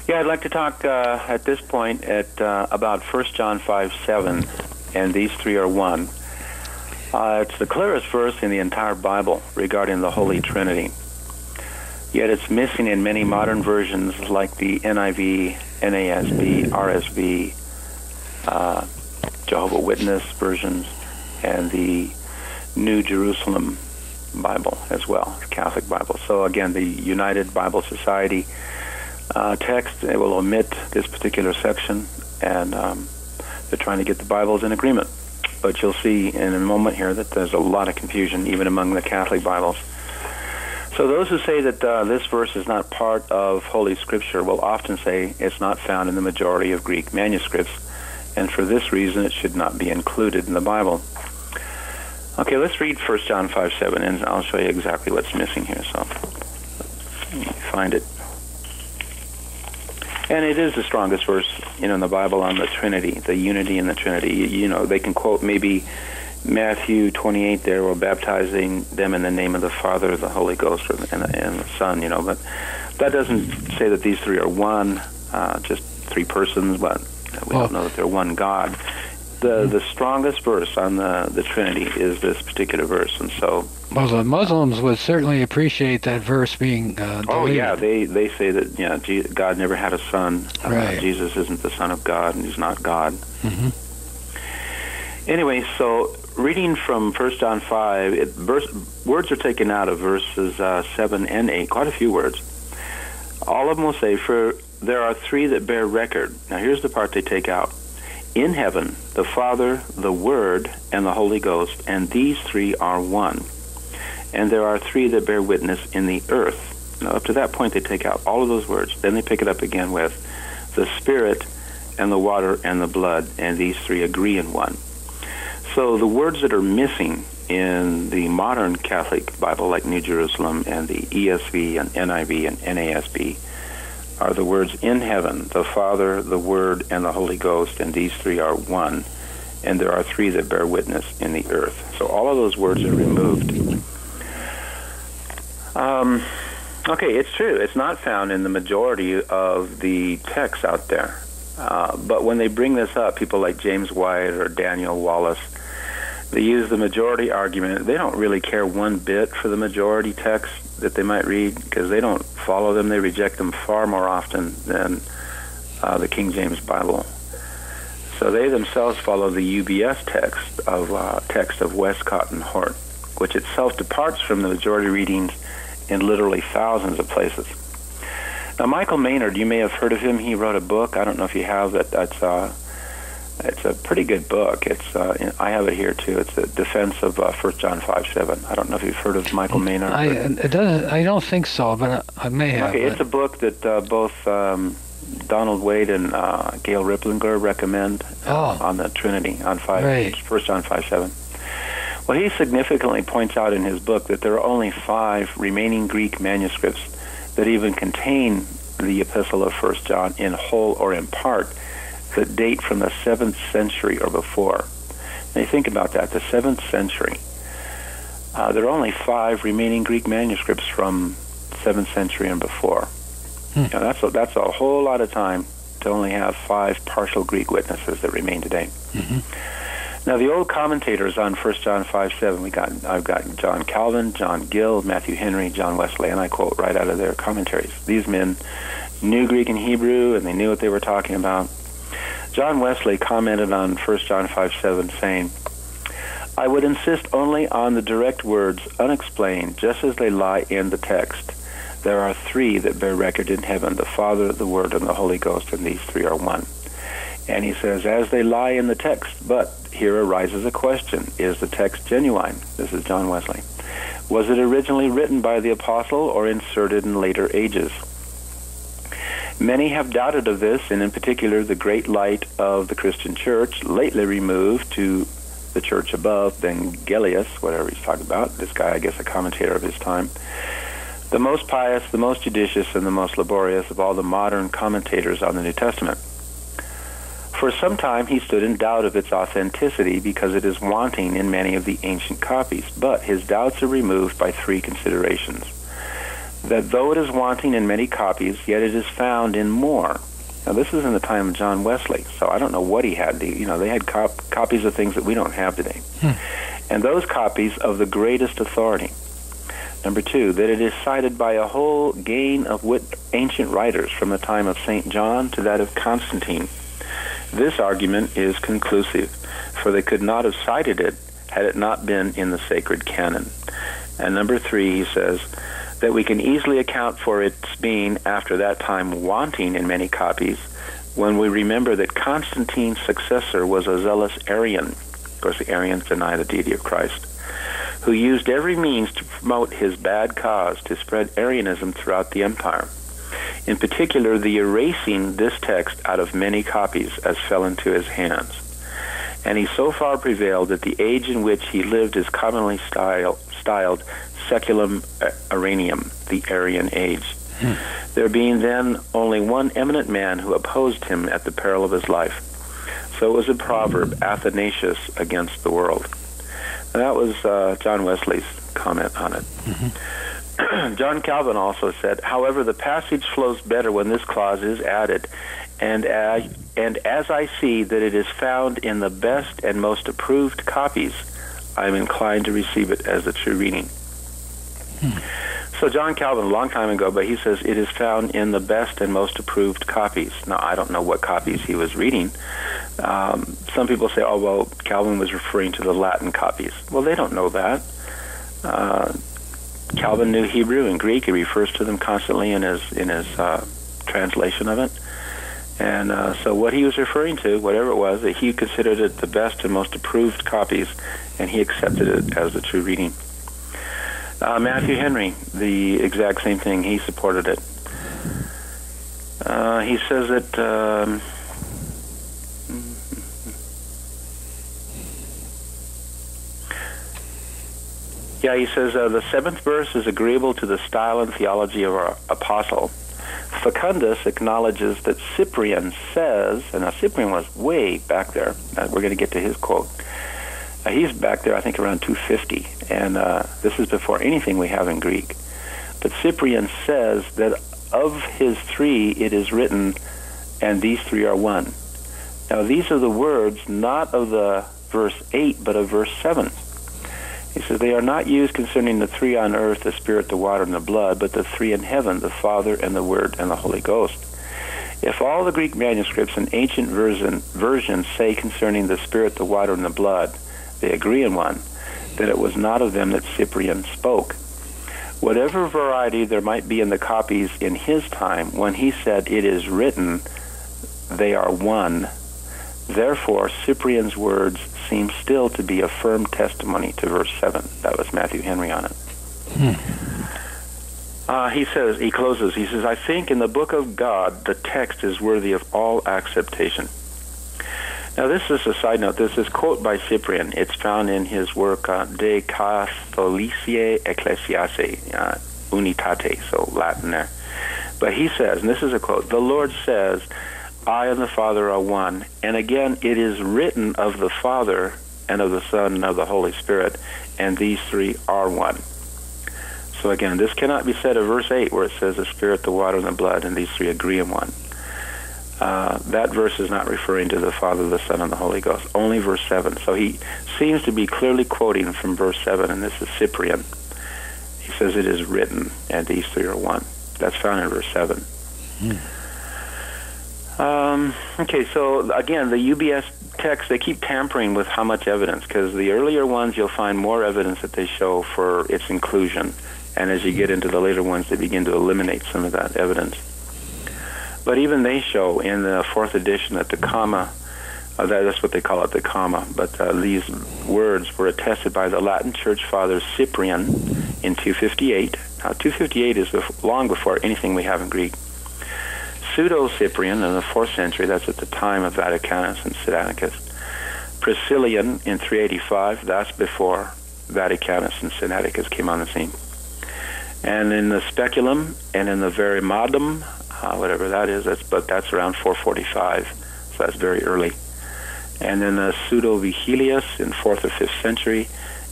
Yeah, I'd like to talk at this point about 1 John 5:7, and these three are one. It's the clearest verse in the entire Bible regarding the Holy Trinity. Yet it's missing in many modern versions like the NIV, NASB, RSV, Jehovah Witness versions, and the New Jerusalem Bible as well, Catholic Bible. So again, the United Bible Society text, it will omit this particular section, and they're trying to get the Bibles in agreement. But you'll see in a moment here that there's a lot of confusion even among the Catholic Bibles. So those who say that this verse is not part of Holy Scripture will often say it's not found in the majority of Greek manuscripts, and for this reason it should not be included in the Bible. Okay, let's read 1 John 5:7, and I'll show you exactly what's missing here. So let me find it. And it is the strongest verse, in the Bible on the Trinity, the unity in the Trinity. They can quote maybe Matthew 28 there, we're baptizing them in the name of the Father, the Holy Ghost, and the Son, but that doesn't say that these three are one, just three persons, but we don't know that they're one God. The strongest verse on the Trinity is this particular verse, and so... Well, the Muslims would certainly appreciate that verse being deleted. Oh, yeah, they say that God never had a son. Right. Jesus isn't the Son of God, and he's not God. Mm-hmm. Anyway, so reading from 1 John 5, words are taken out of verses 7 and 8, quite a few words. All of them will say, for there are three that bear record. Now, here's the part they take out. In heaven, the Father, the Word, and the Holy Ghost, and these three are one. And there are three that bear witness in the earth. Now, up to that point, they take out all of those words. Then they pick it up again with the Spirit, and the water, and the blood, and these three agree in one. So the words that are missing in the modern Catholic Bible, like New Jerusalem, and the ESV, and NIV, and NASB, are the words in heaven, the Father, the Word, and the Holy Ghost, and these three are one, and there are three that bear witness in the earth. So all of those words are removed. Okay, it's true. It's not found in the majority of the texts out there. But when they bring this up, people like James White or Daniel Wallace, they use the majority argument. They don't really care one bit for the majority text that they might read because they don't follow them. They reject them far more often than the King James Bible. So they themselves follow the UBS text of Westcott and Hort, which itself departs from the majority readings in literally thousands of places. Now, Michael Maynard, you may have heard of him. He wrote a book. I don't know if you have that. It's a pretty good book. I have it here too. It's a defense of 1 John 5:7. I don't know if you've heard of Michael Maynard. I don't think so, but I may have. Okay, it's a book that both Donald Wade and Gail Riplinger recommend on the Trinity on 1 John 5:7. Well, he significantly points out in his book that there are only 5 remaining Greek manuscripts that even contain the epistle of 1 John in whole or in part that date from the 7th century or before. Now you think about that, the 7th century. There are only 5 remaining Greek manuscripts from 7th century and before. Now, that's a whole lot of time to only have 5 partial Greek witnesses that remain today. Mm-hmm. Now, the old commentators on 1 John 5:7, I've got John Calvin, John Gill, Matthew Henry, John Wesley, and I quote right out of their commentaries. These men knew Greek and Hebrew, and they knew what they were talking about. John Wesley commented on 1 John 5:7, saying, I would insist only on the direct words, unexplained, just as they lie in the text. There are 3 that bear record in heaven, the Father, the Word, and the Holy Ghost, and these 3 are one. And he says, as they lie in the text, but here arises a question. Is the text genuine? This is John Wesley. Was it originally written by the apostle or inserted in later ages? Many have doubted of this, and in particular the great light of the Christian church, lately removed to the church above, Vangelius, whatever he's talking about, this guy, I guess, a commentator of his time, the most pious, the most judicious, and the most laborious of all the modern commentators on the New Testament. For some time he stood in doubt of its authenticity because it is wanting in many of the ancient copies, but his doubts are removed by 3 considerations. that though it is wanting in many copies, yet it is found in more. Now, this is in the time of John Wesley, so I don't know what he had. They had copies of things that we don't have today. And those copies of the greatest authority. Number 2, that it is cited by a whole gain of ancient writers from the time of St. John to that of Constantine. This argument is conclusive, for they could not have cited it had it not been in the sacred canon. And number 3, he says, that we can easily account for its being after that time wanting in many copies when we remember that Constantine's successor was a zealous Arian. Of course, the Arians deny the deity of Christ, who used every means to promote his bad cause to spread Arianism throughout the empire. In particular, the erasing this text out of many copies as fell into his hands. And he so far prevailed that the age in which he lived is commonly styled Seculum Arianium, the Arian age. There being then only one eminent man who opposed him at the peril of his life. So it was a proverb, Athanasius against the world. And that was John Wesley's comment on it. John Calvin also said, however, the passage flows better when this clause is added, and as I see that it is found in the best and most approved copies, I am inclined to receive it as the true reading. So John Calvin, a long time ago, but he says it is found in the best and most approved copies. Now, I don't know what copies he was reading. Some people say, oh, well, Calvin was referring to the Latin copies. Well, they don't know that. Calvin knew Hebrew and Greek. He refers to them constantly in his translation of it. And so what he was referring to, whatever it was, that he considered it the best and most approved copies, and he accepted it as the true reading. Matthew Henry, the exact same thing. He supported it. He says that he says the 7th verse is agreeable to the style and theology of our apostle. Facundus acknowledges that Cyprian says, and now Cyprian was way back there. We're going to get to his quote. He's back there, I think, around 250, and this is before anything we have in Greek. But Cyprian says that of his 3 it is written, and these 3 are one. Now, these are the words not of the verse 8, but of verse 7. He says, they are not used concerning the 3 on earth, the Spirit, the water, and the blood, but the 3 in heaven, the Father, and the Word, and the Holy Ghost. If all the Greek manuscripts and ancient versions say concerning the Spirit, the water, and the blood, they agree in one, that it was not of them that Cyprian spoke. Whatever variety there might be in the copies in his time, when he said, it is written, they are one. Therefore, Cyprian's words seem still to be a firm testimony to verse 7. That was Matthew Henry on it. He closes, he says, I think in the book of God, the text is worthy of all acceptation. Now, this is a side note. This is quote by Cyprian. It's found in his work, De Catholicae Ecclesiae, Unitate, so Latin there. But he says, and this is a quote, the Lord says, I and the Father are one. And again, it is written of the Father and of the Son and of the Holy Spirit, and these 3 are one. So again, this cannot be said of verse 8, where it says the Spirit, the water, and the blood, and these 3 agree in one. That verse is not referring to the Father, the Son, and the Holy Ghost, only verse 7. So he seems to be clearly quoting from verse 7, and this is Cyprian. He says it is written, and these 3 are one. That's found in verse 7. Okay, so again, the UBS text, they keep tampering with how much evidence, because the earlier ones you'll find more evidence that they show for its inclusion, and as you get into the later ones, they begin to eliminate some of that evidence. But even they show in the 4th edition that the comma, that's what they call it, the comma, but these words were attested by the Latin Church Father Cyprian in 258. Now, 258 is long before anything we have in Greek. Pseudo-Cyprian in the 4th century, that's at the time of Vaticanus and Sinaiticus. Priscillian in 385, that's before Vaticanus and Sinaiticus came on the scene. And in the Speculum and in the Verimadum, whatever that is, that's around 445, so that's very early. And then the Pseudo-Vigilius in 4th or 5th century,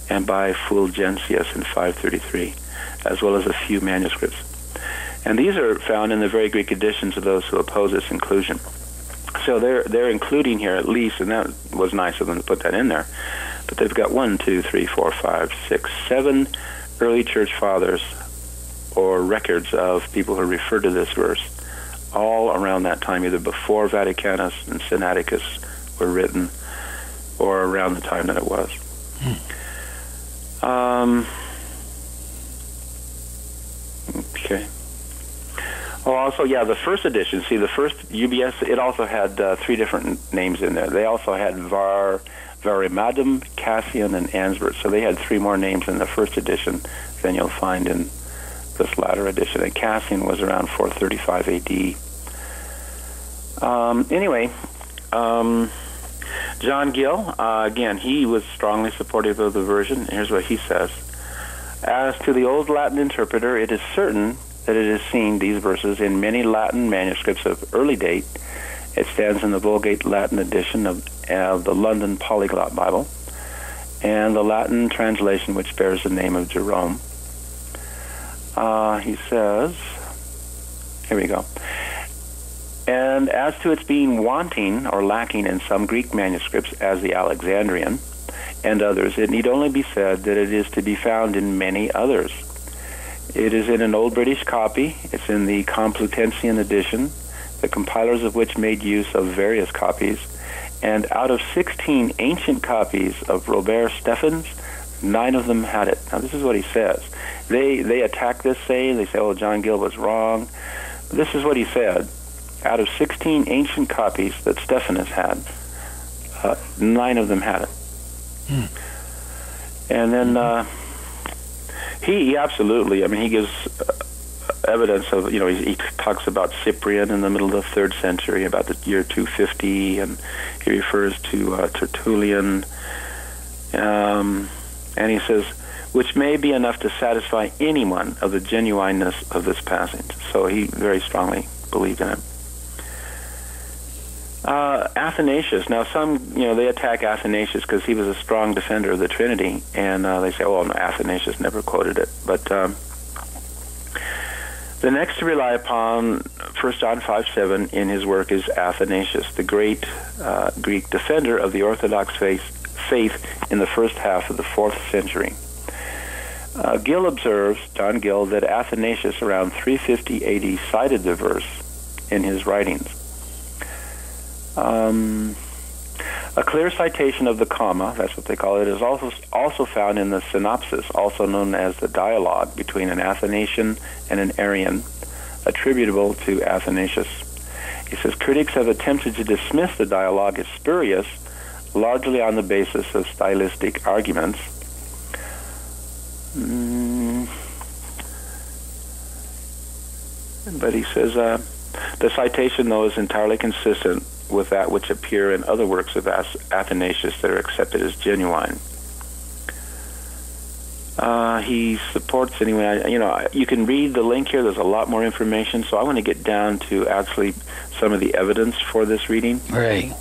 and by Fulgentius in 533, as well as a few manuscripts. And these are found in the very Greek editions of those who oppose its inclusion. So they're including here at least, and that was nice of them to put that in there, but they've got 1, 2, 3, 4, 5, 6, 7 early church fathers or records of people who refer to this verse all around that time, either before Vaticanus and Sinaiticus were written or around the time that it was. Okay. Oh, also, yeah, the first edition, see, the first UBS, it also had 3 different names in there. They also had Varimadum, Cassian, and Ansbert. So they had 3 more names in the first edition than you'll find in this latter edition. And Cassian was around 435 A.D. Anyway, John Gill, again, he was strongly supportive of the version. Here's what he says. As to the Old Latin interpreter, it is certain that it is seen, these verses, in many Latin manuscripts of early date. It stands in the Vulgate Latin edition of the London Polyglot Bible, and the Latin translation which bears the name of Jerome. He says, here we go. And as to its being wanting or lacking in some Greek manuscripts, as the Alexandrian and others, it need only be said that it is to be found in many others. It is in an old British copy. It's in the Complutensian edition, the compilers of which made use of various copies. And out of 16 ancient copies of Robert Stephen's, 9 of them had it. Now, this is what he says. They attack this saying. They say, oh, John Gill was wrong. This is what he said. Out of 16 ancient copies that Stephanus had, 9 of them had it. And then he absolutely, I mean, he gives evidence of, you know, he talks about Cyprian in the middle of the 3rd century, about the year 250, and he refers to Tertullian, and he says, which may be enough to satisfy anyone of the genuineness of this passage. So he very strongly believed in it. Athanasius. Now, some, you know, they attack Athanasius because he was a strong defender of the Trinity, and they say, oh, no, Athanasius never quoted it. But the next to rely upon 1 John 5:7 in his work is Athanasius, the great Greek defender of the Orthodox faith in the first half of the 4th century. Gill observes, John Gill, that Athanasius around 350 A.D. cited the verse in his writings. A clear citation of the comma, that's what they call it, is also found in the synopsis, also known as the dialogue between an Athanasian and an Arian, attributable to Athanasius. He says, critics have attempted to dismiss the dialogue as spurious, largely on the basis of stylistic arguments. But he says, the citation, though, is entirely consistent with that which appear in other works of Athanasius that are accepted as genuine. He supports, anyway, you know, you can read the link here. There's a lot more information, so I want to get down to actually some of the evidence for this reading. Right.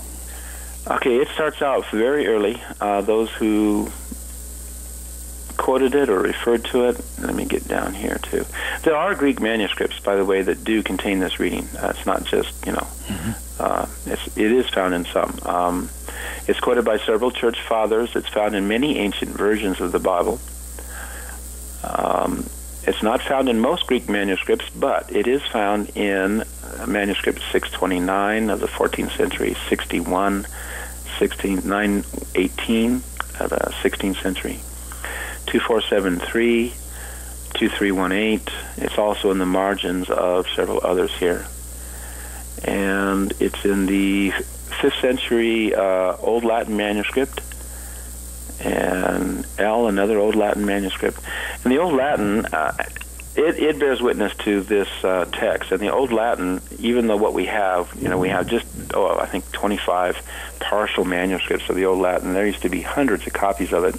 Okay, it starts out very early. Those who quoted it or referred to it. Let me get down here, too. There are Greek manuscripts, by the way, that do contain this reading. It's not just, you know, it is found in some. It's quoted by several church fathers. It's found in many ancient versions of the Bible. It's not found in most Greek manuscripts, but it is found in manuscript 629 of the 14th century, 61, 918 of the 16th century, 2473, 2318. It's also in the margins of several others here. And it's in the 5th century Old Latin manuscript, and L, another Old Latin manuscript. And the Old Latin, it bears witness to this text. And the Old Latin, even though what we have, you know, we have just, I think 25 partial manuscripts of the Old Latin. There used to be hundreds of copies of it.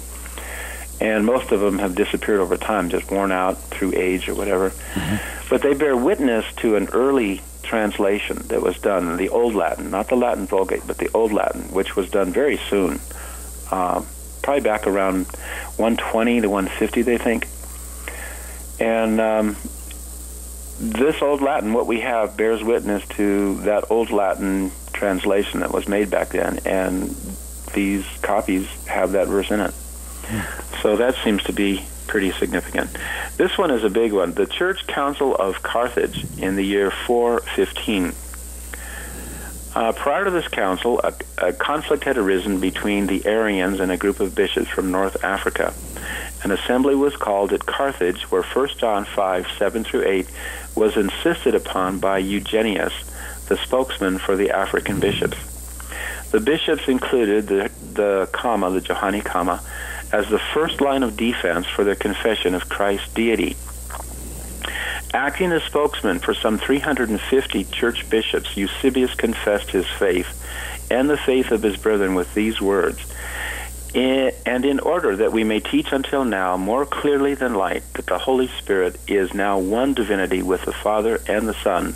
And most of them have disappeared over time, just worn out through age or whatever. But they bear witness to an early translation that was done in the Old Latin, not the Latin Vulgate, but the Old Latin, which was done very soon, probably back around 120 to 150, they think. And this Old Latin, what we have, bears witness to that Old Latin translation that was made back then, and these copies have that verse in it. So that seems to be pretty significant. This one is a big one. The Church Council of Carthage in the year 415. Prior to this council, a conflict had arisen between the Arians and a group of bishops from North Africa. An assembly was called at Carthage, where 1 John 5, 7 through 8 was insisted upon by Eugenius, the spokesman for the African bishops. The bishops included the Johani comma, as the first line of defense for their confession of Christ's deity. Acting as spokesman for some 350 church bishops, Eusebius confessed his faith and the faith of his brethren with these words, "And in order that we may teach until now more clearly than light that the Holy Spirit is now one divinity with the Father and the Son,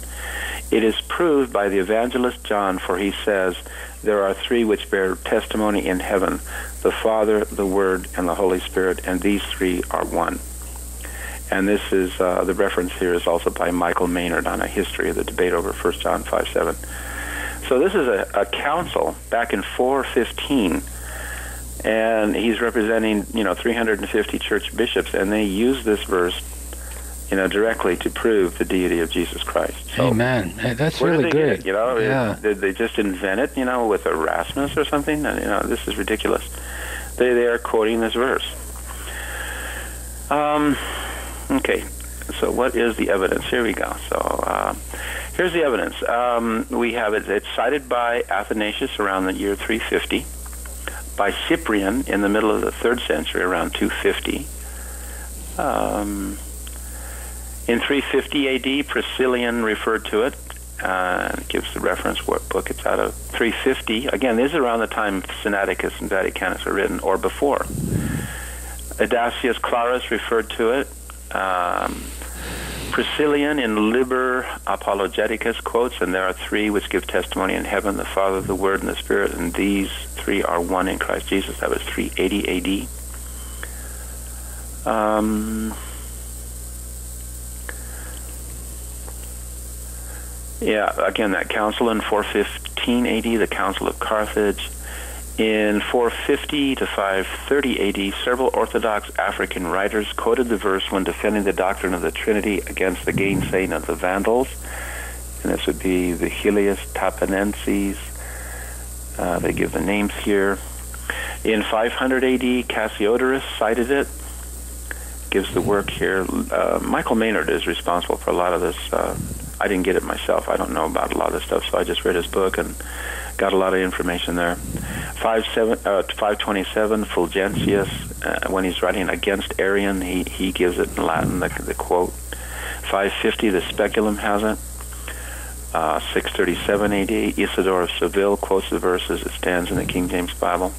it is proved by the evangelist John, for he says, there are three which bear testimony in heaven, the Father, the Word, and the Holy Spirit, and these three are one." And this is, the reference here is also by Michael Maynard on a history of the debate over 1 John 5:7. So this is a council back in 415, and he's representing, 350 church bishops, and they use this verse, directly to prove the deity of Jesus Christ. So, amen. Hey, that's where really did they good. get it, Yeah. Did they just invent it, with Erasmus or something? This is ridiculous. They are quoting this verse. Okay, so what is the evidence? Here we go. So here's the evidence. We have it. It's cited by Athanasius around the year 350, by Cyprian in the middle of the 3rd century, around 250. In 350 A.D., Priscillian referred to it. It gives the reference what book it's out of. 350. Again, this is around the time Sinaiticus and Vaticanus were written, or before. Idasius Clarus referred to it. Priscillian in Liber Apologeticus quotes, "And there are three which give testimony in heaven, the Father, the Word, and the Spirit, and these three are one in Christ Jesus." That was 380 A.D. Again, that council in 415 A.D., the Council of Carthage. In 450 to 530 A.D., several Orthodox African writers quoted the verse when defending the doctrine of the Trinity against the gainsaying of the Vandals. And this would be the Helios Tapenenses. They give the names here. In 500 A.D., Cassiodorus cited it. Gives the work here. Michael Maynard is responsible for a lot of this. I didn't get it myself. I don't know about a lot of this stuff, so I just read his book and got a lot of information there. 527, Fulgentius, when he's writing against Arian, he gives it in Latin, the quote. 550, the Speculum has it. 637 A.D., Isidore of Seville quotes the verse as it stands in the King James Bible.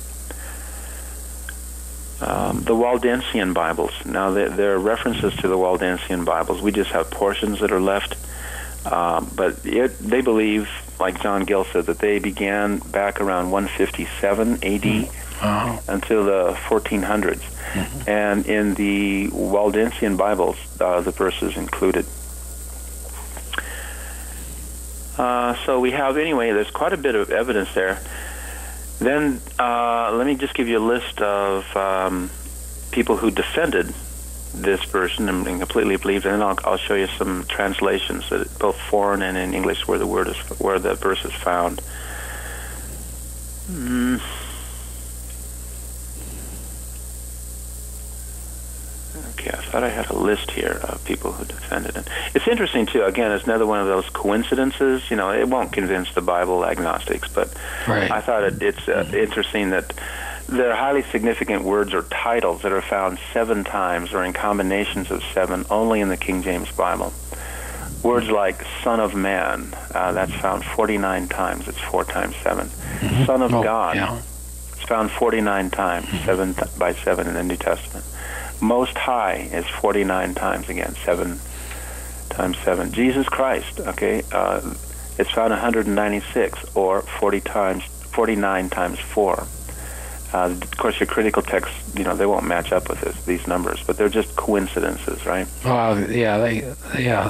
The Waldensian Bibles. Now, there are references to the Waldensian Bibles. We just have portions that are left. But they believe, like John Gill said, that they began back around 157 A.D. Until the 1400s. Mm-hmm. And in the Waldensian Bibles, the verse is included. So we have, anyway, there's quite a bit of evidence there. Then let me just give you a list of people who defended this version and completely believed it, and I'll show you some translations, that both foreign and in English, where the verse is found. Okay, I thought I had a list here of people who defended it. It's interesting too. Again, it's another one of those coincidences. It won't convince the Bible agnostics, but right. I thought it's interesting that there are highly significant words or titles that are found 7 times or in combinations of 7 only in the King James Bible. Words like Son of Man, that's found 49 times. It's 4 times 7. Mm-hmm. Son of God, it's found 49 times, 7 by 7 in the New Testament. Most High is 49 times again, 7 times 7. Jesus Christ, it's found 196, or 49 times 4. Of course, your critical texts, they won't match up with these numbers, but they're just coincidences, right? Oh, yeah,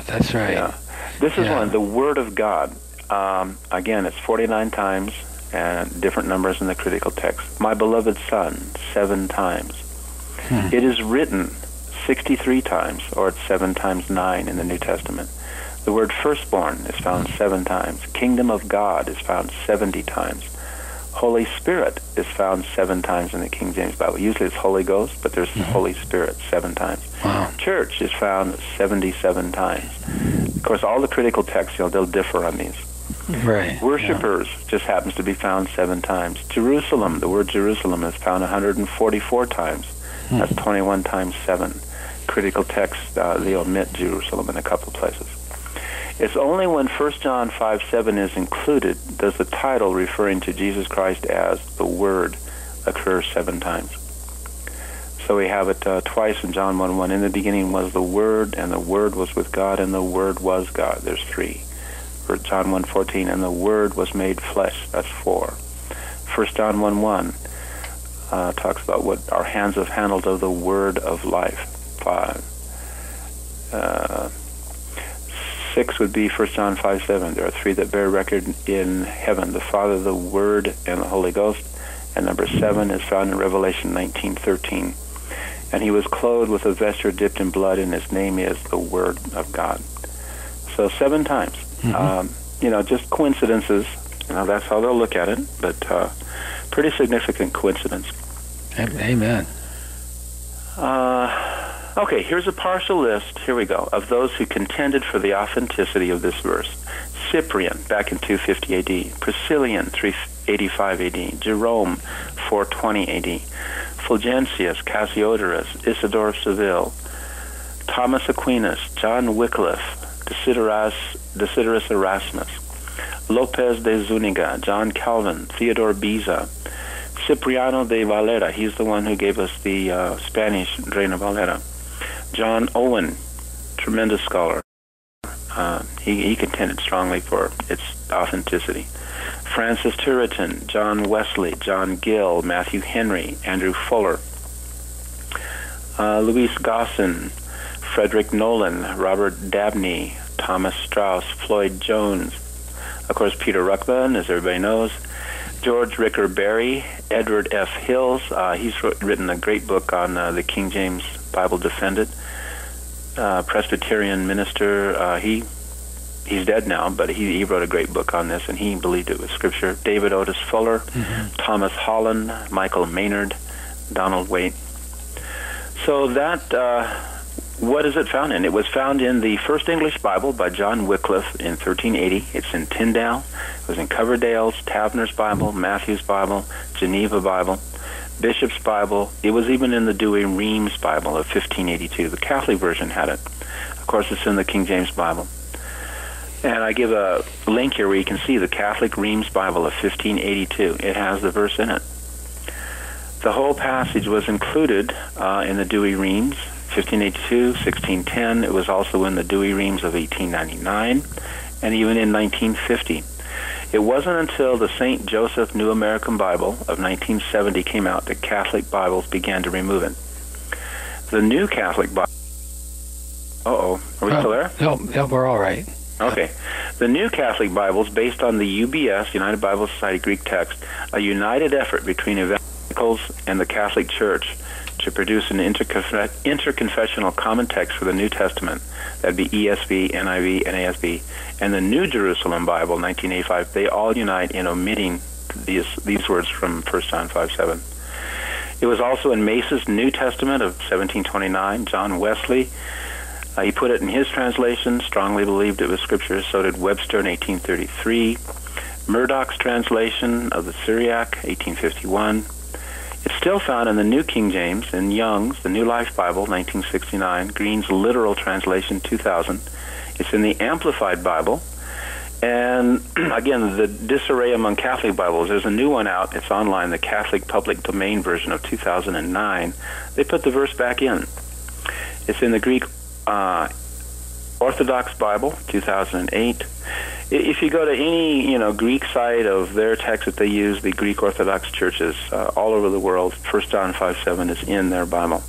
that's right. Yeah. This is one, the Word of God. Again, it's 49 times, and different numbers in the critical text. My beloved Son, 7 times. It is written 63 times, or it's 7 times 9 in the New Testament. The word firstborn is found 7 times. Kingdom of God is found 70 times. Holy Spirit is found 7 times in the King James Bible. Usually it's Holy Ghost, but there's Holy Spirit 7 times. Wow. Church is found 77 times. Of course, all the critical texts, they'll differ on these. Right. Worshippers just happens to be found 7 times. Jerusalem, the word Jerusalem is found 144 times. That's 21 times 7. Critical texts, they omit Jerusalem in a couple of places. It's only when 1 John 5:7 is included does the title referring to Jesus Christ as the Word occur 7 times. So we have it twice in John 1:1. In the beginning was the Word, and the Word was with God, and the Word was God. There's 3. For John 1:14, and the Word was made flesh. That's 4. 1 John 1:1 talks about what our hands have handled of the Word of life. 5. 6 would be 1 John 5:7. There are 3 that bear record in heaven, the Father, the Word, and the Holy Ghost. And number 7 is found in Revelation 19:13. And he was clothed with a vesture dipped in blood, and his name is the Word of God. So 7 times. Just coincidences. That's how they'll look at it, but pretty significant coincidence. Amen. Okay, here's a partial list, here we go, of those who contended for the authenticity of this verse. Cyprian, back in 250 A.D., Priscillian, 385 A.D., Jerome, 420 A.D., Fulgentius, Cassiodorus, Isidore of Seville, Thomas Aquinas, John Wycliffe, Desiderius Erasmus, Lopez de Zuniga, John Calvin, Theodore Beza, Cipriano de Valera, he's the one who gave us the Spanish Reina Valera, John Owen, tremendous scholar. He contended strongly for its authenticity. Francis Turretin, John Wesley, John Gill, Matthew Henry, Andrew Fuller, Louis Gosson, Frederick Nolan, Robert Dabney, Thomas Strauss, Floyd Jones, of course Peter Ruckman, as everybody knows, George Ricker Berry, Edward F. Hills. He's written a great book on the King James Bible Defended. Presbyterian minister. He's dead now, but he wrote a great book on this, and he believed it was Scripture. David Otis Fuller, Thomas Holland, Michael Maynard, Donald Waite. So that, what is it found in? It was found in the First English Bible by John Wycliffe in 1380. It's in Tyndale. It was in Coverdale's, Taverner's Bible, Matthew's Bible, Geneva Bible, Bishop's Bible. It was even in the Douay-Rheims Bible of 1582. The Catholic version had it. Of course, it's in the King James Bible. And I give a link here where you can see the Catholic Rheims Bible of 1582. It has the verse in it. The whole passage was included in the Douay-Rheims, 1582, 1610. It was also in the Douay-Rheims of 1899, and even in 1950. It wasn't until the St. Joseph New American Bible of 1970 came out that Catholic Bibles began to remove it. The New Catholic Bible... Are we still there? No, we're all right. Okay. The New Catholic Bibles, based on the UBS, United Bible Society Greek text, a united effort between evangelicals and the Catholic Church to produce an interconfessional common text for the New Testament. That'd be ESV, NIV, NASB. And the New Jerusalem Bible, 1985, they all unite in omitting these words from 1 John 5:7. It was also in Mace's New Testament of 1729. John Wesley, he put it in his translation, strongly believed it was Scripture. So did Webster in 1833. Murdoch's translation of the Syriac, 1851. It's still found in the New King James, in Young's, the New Life Bible, 1969, Green's Literal Translation, 2000. It's in the Amplified Bible. And, again, the disarray among Catholic Bibles. There's a new one out. It's online, the Catholic Public Domain version of 2009. They put the verse back in. It's in the Greek Orthodox Bible, 2008. If you go to any, Greek site of their text that they use, the Greek Orthodox churches all over the world, 1 John 5:7 is in their Bible.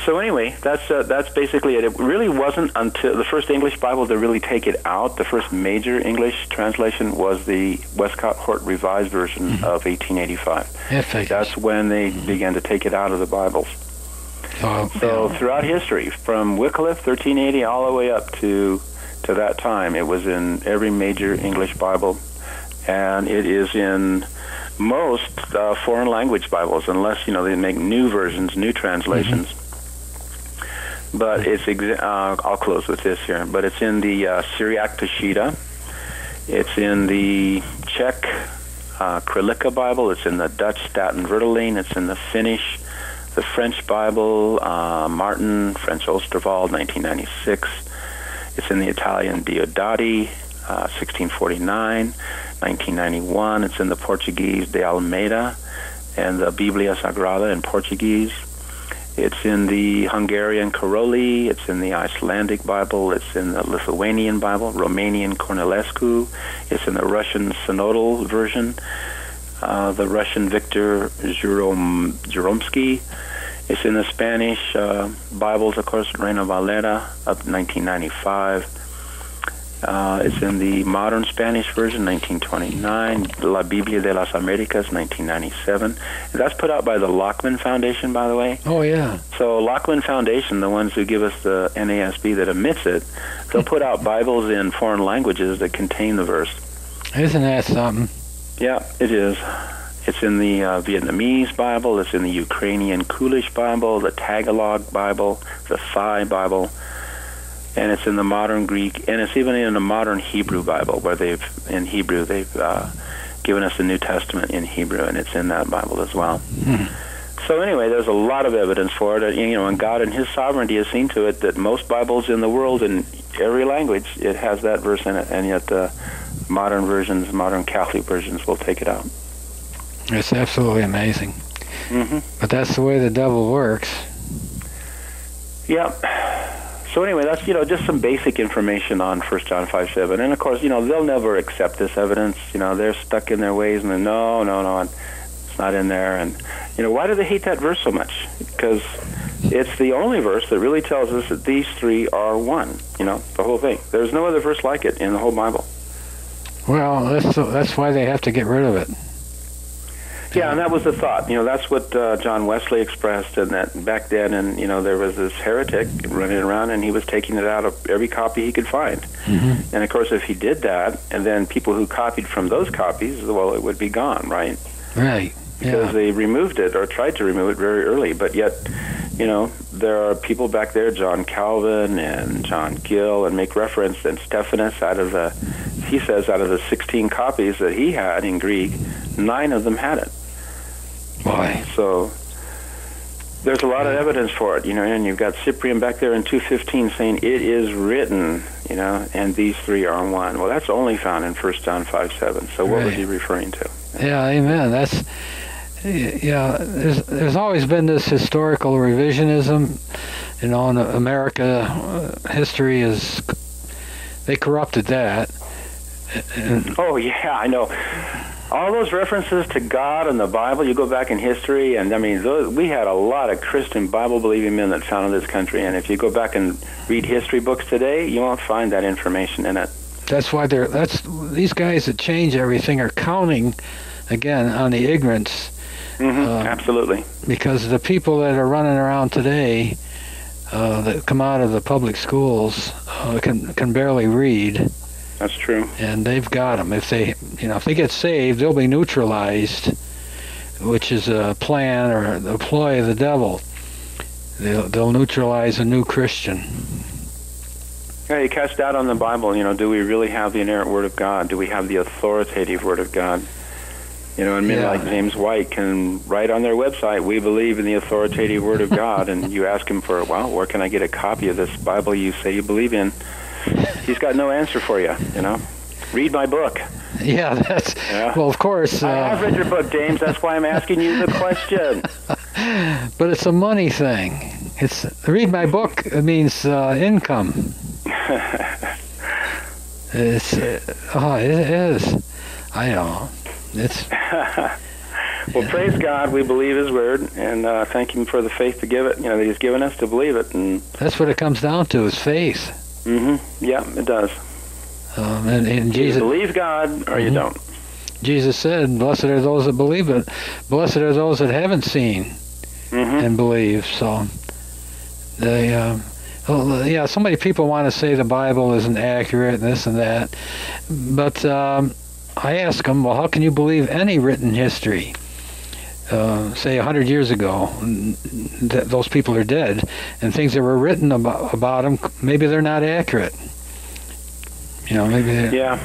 So anyway, that's basically it. It really wasn't until the first English Bible to really take it out. The first major English translation was the Westcott Hort Revised Version of 1885. That's when they began to take it out of the Bibles. So throughout history, from Wycliffe, 1380, all the way up to that time, it was in every major English Bible, and it is in most foreign language Bibles, unless they make new versions, new translations. But it's I'll close with this here. But it's in the Syriac Peshitta. It's in the Czech Krylika Bible. It's in the Dutch Staten Vertaling. It's in the Finnish, the French Bible, Martin, French Oosterwald, 1996. It's in the Italian Diodati, 1649, 1991. It's in the Portuguese De Almeida and the Biblia Sagrada in Portuguese. It's in the Hungarian Karoli. It's in the Icelandic Bible. It's in the Lithuanian Bible, Romanian Cornelescu. It's in the Russian Synodal version, the Russian Victor Jeromsky. It's in the Spanish Bibles, of course, Reina Valera, up 1995. It's in the modern Spanish version, 1929, La Biblia de las Americas, 1997. That's put out by the Lockman Foundation, by the way. Oh, yeah. So Lockman Foundation, the ones who give us the NASB that emits it, they'll put out Bibles in foreign languages that contain the verse. Isn't that something? Yeah, it is. It's in the Vietnamese Bible. It's in the Ukrainian Kulish Bible, the Tagalog Bible, the Thai Bible. And it's in the modern Greek, and it's even in the modern Hebrew Bible, where they've given us the New Testament in Hebrew, and it's in that Bible as well. So anyway, there's a lot of evidence for it, and God in His sovereignty has seen to it that most Bibles in the world, in every language, it has that verse in it, and yet the modern versions, modern Catholic versions, will take it out. It's absolutely amazing. But that's the way the devil works. Yep. So anyway, that's just some basic information on 1 John 5:7, and of course they'll never accept this evidence. They're stuck in their ways, and no, it's not in there. And why do they hate that verse so much? Because it's the only verse that really tells us that these three are one. The whole thing. There's no other verse like it in the whole Bible. Well, that's why they have to get rid of it. Yeah, and that was the thought. That's what John Wesley expressed, and that back then, and there was this heretic running around, and he was taking it out of every copy he could find. And of course, if he did that, and then people who copied from those copies, well, it would be gone, right? Right. Because they removed it or tried to remove it very early, but yet, there are people back there, John Calvin and John Gill, and make reference, and Stephanus, he says out of the 16 copies that he had in Greek, 9 of them had it. Why? So there's a lot of evidence for it, and you've got Cyprian back there in 2:15 saying it is written, and these three are one. Well, that's only found in 1 John 5:7. So what was he referring to? Yeah, amen. There's always been this historical revisionism, in America. History they corrupted that. Oh yeah, I know. All those references to God and the Bible, you go back in history, and we had a lot of Christian Bible-believing men that founded this country, and if you go back and read history books today, you won't find that information in it. That's why these guys that change everything are counting, again, on the ignorance. Absolutely. Because the people that are running around today, that come out of the public schools, can barely read. That's true. And they've got them. If they get saved, they'll be neutralized, which is a plan or a ploy of the devil. They'll neutralize a new Christian. Yeah, you cast doubt on the Bible. Do we really have the inerrant Word of God? Do we have the authoritative Word of God? And men like James White can write on their website, "We believe in the authoritative Word of God," and you ask him for, where can I get a copy of this Bible you say you believe in? He's got no answer for you, Read my book. Yeah, well, of course. I have read your book, James. That's why I'm asking you the question. But it's a money thing. Read my book. It means income. It is. I know. It's. Well, praise God. We believe His word, and thank Him for the faith to give it. That He's given us to believe it, and that's what it comes down to: is faith. Yeah, it does. And Jesus, you believe God, or you don't. Jesus said, "Blessed are those that believe it. Blessed are those that haven't seen and believe." So, so many people want to say the Bible isn't accurate and this and that, but I ask them, well, how can you believe any written history? Say 100 years ago, those people are dead, and things that were written about them, maybe they're not accurate. Maybe they're...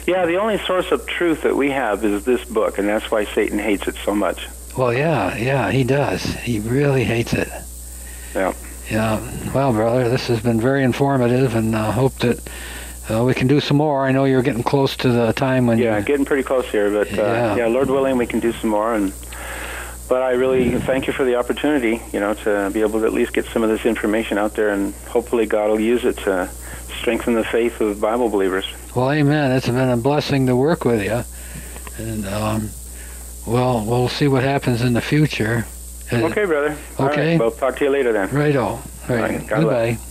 Yeah, the only source of truth that we have is this book, and that's why Satan hates it so much. Well, yeah, he does. He really hates it. Yeah. Yeah. Well, brother, this has been very informative, and I hope that we can do some more. I know you're getting close to the time when getting pretty close here, but Lord willing, we can do some more. But I really thank you for the opportunity, to be able to at least get some of this information out there, and hopefully God will use it to strengthen the faith of Bible believers. Well, amen. It's been a blessing to work with you, and we'll see what happens in the future. Okay, brother. Okay. All right, we'll talk to you later then. Righto. Right. God Goodbye. bless.